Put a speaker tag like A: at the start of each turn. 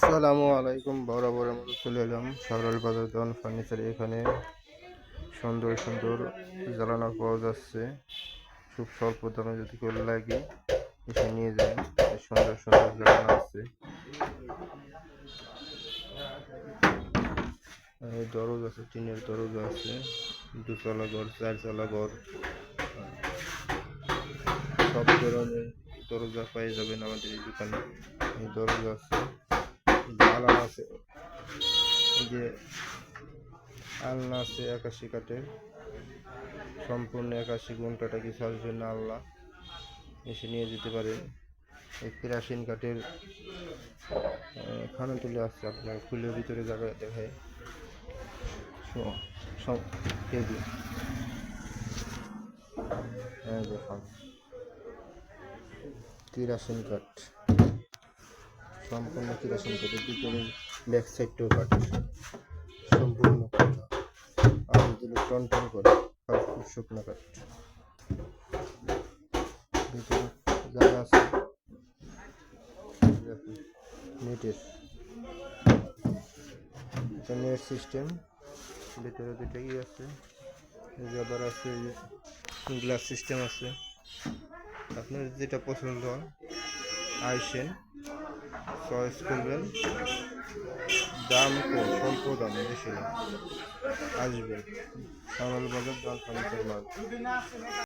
A: আসসালামু আলাইকুম। বরাবরের মতো চলে এলাম সরল বাজার দোকান ফার্নিচার। এখানে সুন্দর সুন্দর জ্বালানা পাওয়া যাচ্ছে। খুব স্বল্প দামে যদি কেউ লাগে এসে নিয়ে যান। সুন্দর সুন্দর জ্বালানা আছে। দরজা আছে, টিনের দরজা আছে, দুতলা ঘর, চারতলা ঘর, সব ধরনের দরজা পেয়ে যাবেন আমাদের এই দোকানে। এই দরজা আছে, জ্বালানা আছে, এই যে আলনা আছে 81 কাঠের, সম্পূর্ণ 81 ঘন্টাটা কি সাজবে না আল্লাহ, এসে নিয়ে যেতে পারেন। এই কেরাসিন কাঠের খানা তুলে আসছে, আপনার ফুলের ভিতরে জায়গায় দেখায় টেবিল। হ্যাঁ দেখুন, কেরাসিন কাঠ, সম্পূর্ণ কেরাসিন কাঠের ভিতরে ব্যাক সাইডটাও কাঠ, সম্পূর্ণ কাঠা, আর যদি টন টন করে আর খুব শুকনো কাঠ। ভিতরে জায়গা আছে নেটের, এটা নেট সিস্টেম। ভিতরে দুটো আছে, আবার আছে গ্লাস সিস্টেম আছে। আপনার যেটা পছন্দ হয় আইসেন, চয়েস করবেন। দাম কম, স্বল্প দামে, বেশি না। আসবেন সরল বাজার দোকান ফার্নিচার মার্কেট।